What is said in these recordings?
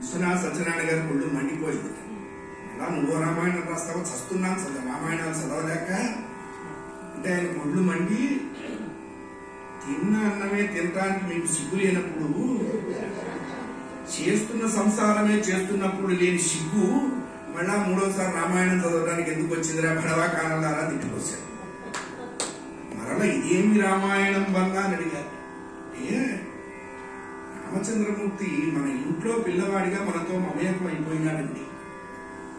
విశ్వనాథ సత్యనారాయణ గారి ఒళ్ళు మండిపోయింది. అలా నువ్వు రామాయణం రాస్తావు, చస్తున్నాను రామాయణాలు చదవలేక అంటే ఆయన ఒళ్ళు మండి, తిన్న అన్నమే తినడానికి మీకు సిగ్గు లేనప్పుడు, చేస్తున్న సంసారమే చేస్తున్నప్పుడు లేని సిగ్గు మళ్ళా మూడోసారి రామాయణం చదవడానికి ఎందుకు వచ్చిందిరా భడవా కాలంలారా తిట్టుకొచ్చారు. మరలా ఇదేమి రామాయణం బందా అని అడిగారు. రామచంద్రమూర్తి మన ఇంట్లో పిల్లవాడిగా మనతో మమేకం అయిపోయినాడండి.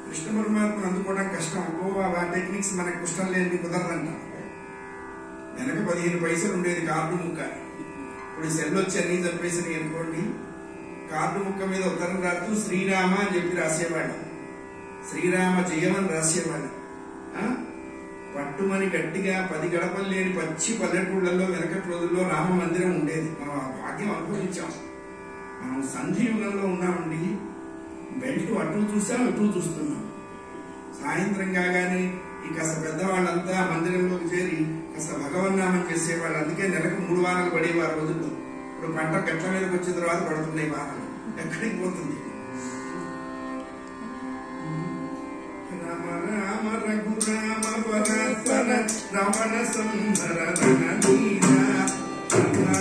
కృష్ణ పరమాత్మను అందుకోవడం కష్టం. ఆ టెక్నిక్స్ మనకు కష్టం లేని కుదరదంట. వెనక 15 పైసలు ఉండేది కార్డు ముక్క, ఇప్పుడు సెల్ వచ్చి అన్ని చంపేసినాయి అనుకోండి. కార్డు ముక్క మీద ఉత్తరం రాస్తూ శ్రీరామ అని చెప్పి రాసేవాడు, శ్రీరామ జయమని రాసేవాడు. పట్టుమని గట్టిగా 10 గడపలు లేని పచ్చి పల్లెటూళ్లలో వెనకటి రోజుల్లో రామ మందిరం ఉండేది. మనం ఆ భాగ్యం అనుభవించాం. మనం సంధి యుగంలో ఉన్నామండి. బెల్ట్ అటు చూసాం, ఇటు చూస్తున్నాం. సాయంత్రం కాగానే ఈ కాస్త పెద్దవాళ్ళంతా మందిరంలోకి చేరి కాస్త భగవన్నామం చేసేవాళ్ళు. అందుకే నెలకు 3 వారాలు పడేవారు రోజుల్లో. ఇప్పుడు పంట గట్ల మీదకి వచ్చిన తర్వాత పడుతున్నాయి వారాలు. ఎక్కడికి పోతుంది? రామ రామ రఘురామ పరాత్పర రమణ సంహర రణధీర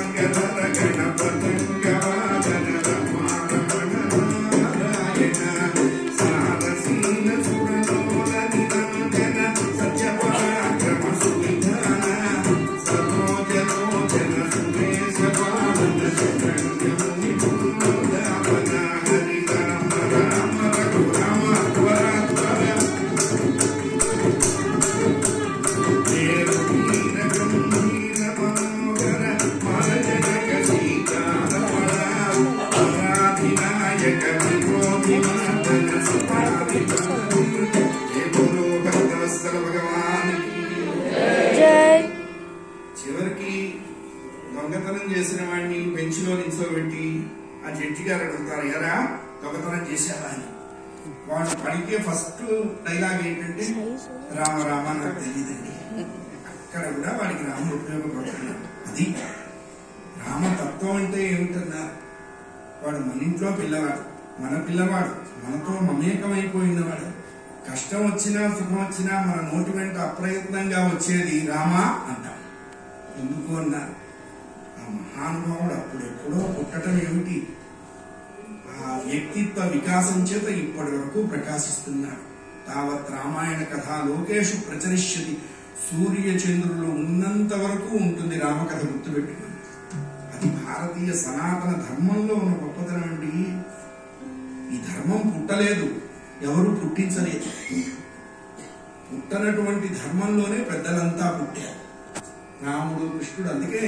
గణ పతంగవాదన రమారమణ నారాయణ సారసీన సురలోల నిరంజన సత్యపరాక్రమ సువిధాన సరోజలోచన సురేశ పావన శరణ్యముని బృందావన హరి రామ రామ రఘురామ పరాత్పర చివరికి దొంగతనం చేసిన వాడిని బెంచ్లో నిల్చోబెట్టి ఆ జడ్జి గారు అడుగుతారు, ఎరా దొంగతనం చేశావా అని. వాడు పడికే ఫస్ట్ డైలాగ్ ఏంటంటే రామ రామ నాకు తెలియదండి. అక్కడ కూడా వాడికి రాముడు ఉపయోగపడుతున్నాడు. అది రామతత్వం అంటే ఏమిటన్నా, వాడు మన ఇంట్లో పిల్లవాడు, మన పిల్లవాడు, మనతో మమేకమైపోయినవాడు. కష్టం వచ్చినా సుఖం వచ్చినా మన నోటి వెంట అప్రయత్నంగా వచ్చేది రామా అంటాం. ఎందుకు అన్నారు, ఆ మహానుభావుడు అప్పుడెప్పుడో పుట్టడం ఏమిటి, ఆ వ్యక్తిత్వ వికాసం చేత ఇప్పటి వరకు ప్రకాశిస్తున్నాడు. తావత్ రామాయణ కథ లోకేషు ప్రచరిష్యతి, సూర్య చంద్రులు ఉన్నంత వరకు ఉంటుంది రామకథ. గుర్తుపెట్టుకుని అది భారతీయ సనాతన ధర్మంలో ఉన్న గొప్పతనం అండి. ఈ ధర్మం పుట్టలేదు, ఎవరు పుట్టించలేదు. పుట్టనటువంటి ధర్మంలోనే పెద్దలంతా పుట్టారు, రాముడు కృష్ణుడు. అందుకే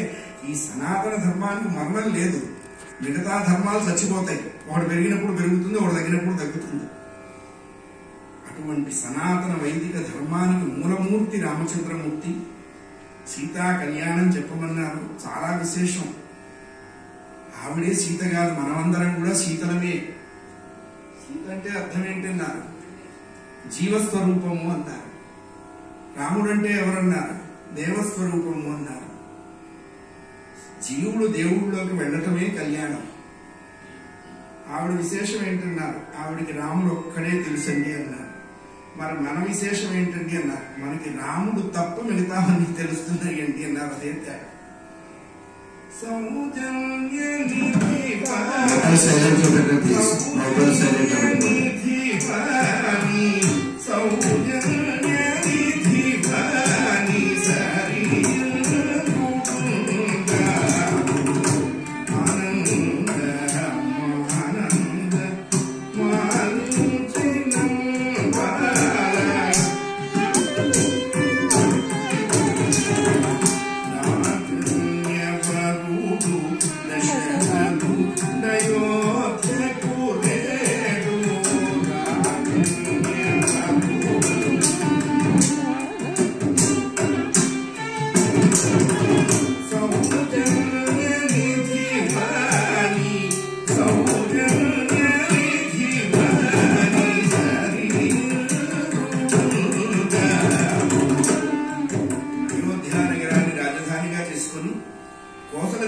ఈ సనాతన ధర్మానికి మరణం లేదు. మిగతా ధర్మాలు చచ్చిపోతాయి, వాడు పెరిగినప్పుడు పెరుగుతుంది, వాడు తగ్గినప్పుడు తగ్గుతుంది. అటువంటి సనాతన వైదిక ధర్మానికి మూలమూర్తి రామచంద్రమూర్తి. సీతా కళ్యాణం చెప్పమన్నారు, చాలా విశేషం. ఆవిడే సీత కాదు, మనమందరం కూడా సీతలమే. సీత అంటే అర్థం ఏంటన్నారు, జీవస్వరూపము అన్నారు. రాముడు అంటే ఎవరన్నారు, దేవస్వరూపము అన్నారు. జీవుడు దేవుళ్ళలోకి వెళ్ళటమే కళ్యాణం. ఆవిడ విశేషం ఏంటన్నారు, ఆవిడికి రాముడు ఒక్కడే తెలుసండి అన్నారు. మరి మన విశేషం ఏంటండి అన్నారు, మనకి రాముడు తప్ప మిగతావన్నీ తెలుస్తున్నాయి ఏంటి అన్నారు. అదే తేడా.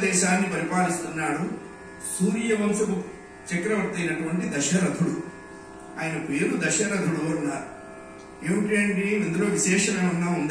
దేశాన్ని పరిపాలిస్తున్నాడు. సూర్యవంశపు చక్రవర్తి అయినటువంటి దశరథుడు. ఆయన పేరు దశరథుడు అన్నారు. ఏమిటి అండి ఇందులో విశేషం ఏమన్నా ఉందా?